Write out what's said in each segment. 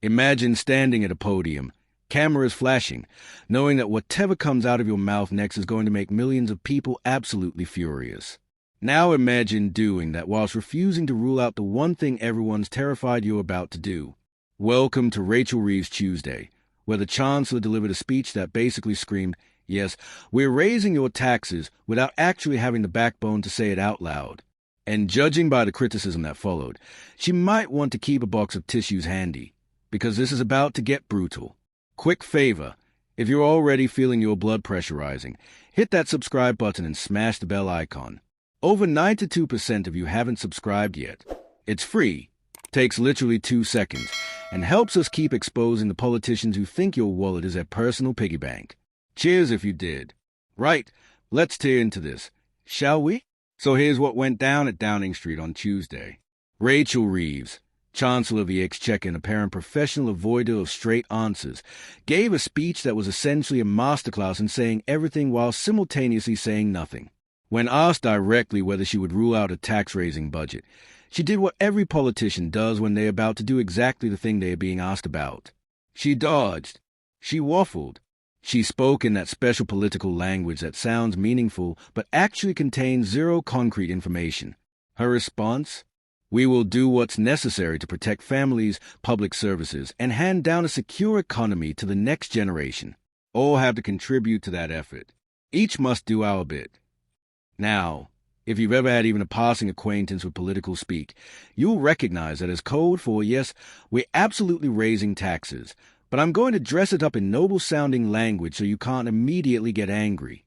Imagine standing at a podium, cameras flashing, knowing that whatever comes out of your mouth next is going to make millions of people absolutely furious. Now imagine doing that whilst refusing to rule out the one thing everyone's terrified you're about to do. Welcome to Rachel Reeves Tuesday, where the Chancellor delivered a speech that basically screamed, "Yes, we're raising your taxes," without actually having the backbone to say it out loud. And judging by the criticism that followed, she might want to keep a box of tissues handy, because this is about to get brutal. Quick favor, if you're already feeling your blood pressure rising, hit that subscribe button and smash the bell icon. Over 92% of you haven't subscribed yet. It's free, takes literally 2 seconds, and helps us keep exposing the politicians who think your wallet is their personal piggy bank. Cheers if you did. Right, let's tear into this, shall we? So here's what went down at Downing Street on Tuesday. Rachel Reeves, Chancellor of the Exchequer and apparent professional avoider of straight answers, gave a speech that was essentially a masterclass in saying everything while simultaneously saying nothing. When asked directly whether she would rule out a tax-raising budget, she did what every politician does when they're about to do exactly the thing they are being asked about. She dodged. She waffled. She spoke in that special political language that sounds meaningful but actually contains zero concrete information. Her response? We will do what's necessary to protect families, public services, and hand down a secure economy to the next generation. All have to contribute to that effort. Each must do our bit. Now, if you've ever had even a passing acquaintance with political speak, you'll recognize that as code for, yes, we're absolutely raising taxes, but I'm going to dress it up in noble-sounding language so you can't immediately get angry.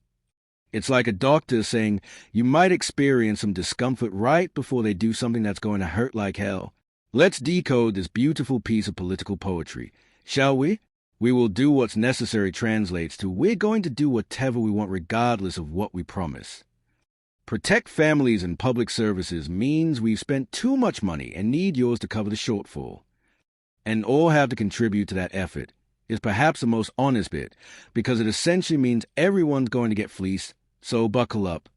It's like a doctor saying you might experience some discomfort right before they do something that's going to hurt like hell. Let's decode this beautiful piece of political poetry, shall we? We will do what's necessary translates to we're going to do whatever we want regardless of what we promise. Protect families and public services means we've spent too much money and need yours to cover the shortfall. And all have to contribute to that effort is perhaps the most honest bit, because it essentially means everyone's going to get fleeced, so buckle up.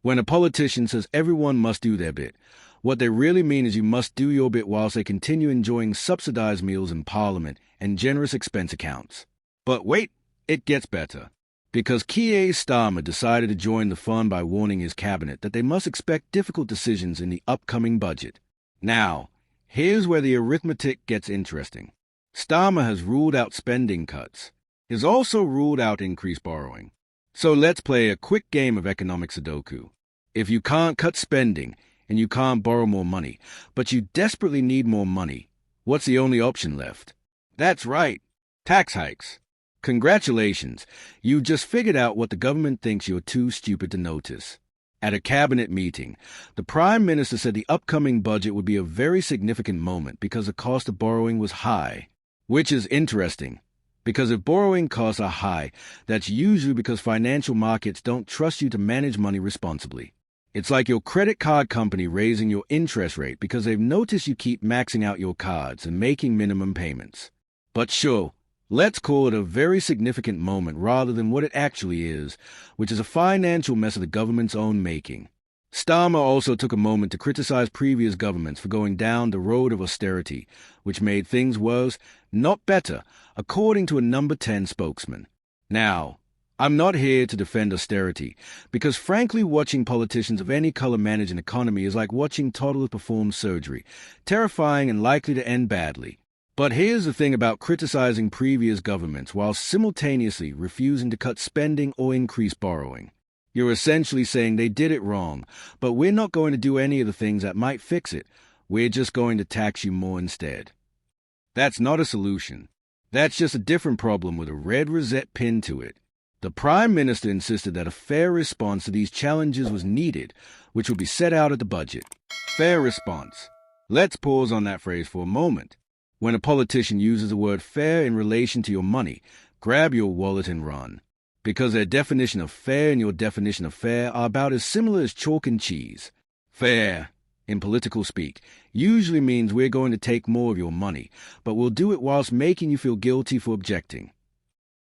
When a politician says everyone must do their bit, what they really mean is you must do your bit whilst they continue enjoying subsidized meals in Parliament and generous expense accounts. But wait, it gets better. Because Keir Starmer decided to join the fun by warning his cabinet that they must expect difficult decisions in the upcoming budget. Now, here's where the arithmetic gets interesting. Starmer has ruled out spending cuts. He's also ruled out increased borrowing. So let's play a quick game of economic Sudoku. If you can't cut spending and you can't borrow more money, but you desperately need more money, what's the only option left? That's right, tax hikes. Congratulations, you just figured out what the government thinks you're too stupid to notice. At a cabinet meeting, the Prime Minister said the upcoming budget would be a very significant moment because the cost of borrowing was high. Which is interesting, because if borrowing costs are high, that's usually because financial markets don't trust you to manage money responsibly. It's like your credit card company raising your interest rate because they've noticed you keep maxing out your cards and making minimum payments. But sure, let's call it a very significant moment rather than what it actually is, which is a financial mess of the government's own making. Starmer also took a moment to criticize previous governments for going down the road of austerity, which made things worse, not better, according to a Number 10 spokesman. Now, I'm not here to defend austerity, because frankly watching politicians of any color manage an economy is like watching toddlers perform surgery, terrifying and likely to end badly. But here's the thing about criticizing previous governments while simultaneously refusing to cut spending or increase borrowing. You're essentially saying they did it wrong, but we're not going to do any of the things that might fix it. We're just going to tax you more instead. That's not a solution. That's just a different problem with a red rosette pinned to it. The Prime Minister insisted that a fair response to these challenges was needed, which would be set out at the budget. Fair response. Let's pause on that phrase for a moment. When a politician uses the word fair in relation to your money, grab your wallet and run. Because their definition of fair and your definition of fair are about as similar as chalk and cheese. Fair, in political speak, usually means we're going to take more of your money, but we'll do it whilst making you feel guilty for objecting.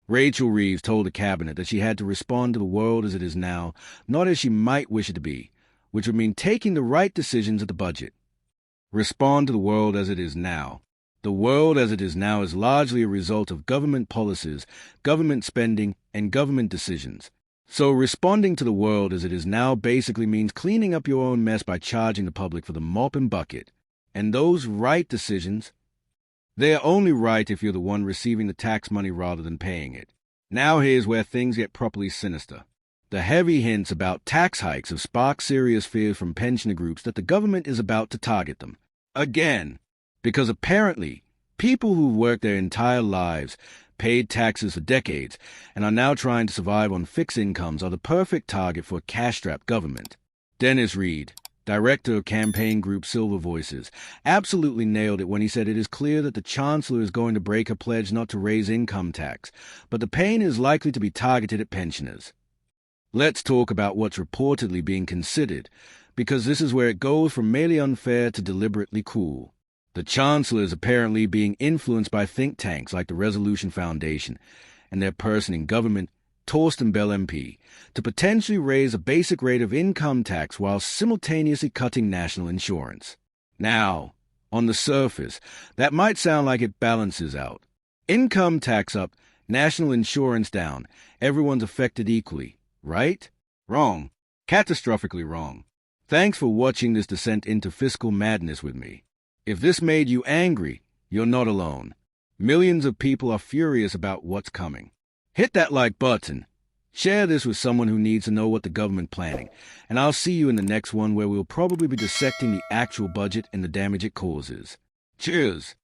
Rachel Reeves told the cabinet that she had to respond to the world as it is now, not as she might wish it to be, which would mean taking the right decisions at the budget. Respond to the world as it is now. The world as it is now is largely a result of government policies, government spending, and government decisions. So responding to the world as it is now basically means cleaning up your own mess by charging the public for the mop and bucket. And those right decisions, they are only right if you're the one receiving the tax money rather than paying it. Now here's where things get properly sinister. The heavy hints about tax hikes have sparked serious fears from pensioner groups that the government is about to target them. Again. Because apparently, people who've worked their entire lives, paid taxes for decades, and are now trying to survive on fixed incomes are the perfect target for a cash-strapped government. Dennis Reed, director of campaign group Silver Voices, absolutely nailed it when he said it is clear that the Chancellor is going to break her pledge not to raise income tax, but the pain is likely to be targeted at pensioners. Let's talk about what's reportedly being considered, because this is where it goes from merely unfair to deliberately cruel. The Chancellor is apparently being influenced by think tanks like the Resolution Foundation and their person in government, Torsten Bell MP, to potentially raise a basic rate of income tax while simultaneously cutting national insurance. Now, on the surface, that might sound like it balances out. Income tax up, national insurance down, everyone's affected equally, right? Wrong. Catastrophically wrong. Thanks for watching this descent into fiscal madness with me. If this made you angry, you're not alone. Millions of people are furious about what's coming. Hit that like button. Share this with someone who needs to know what the government planning. And I'll see you in the next one where we'll probably be dissecting the actual budget and the damage it causes. Cheers.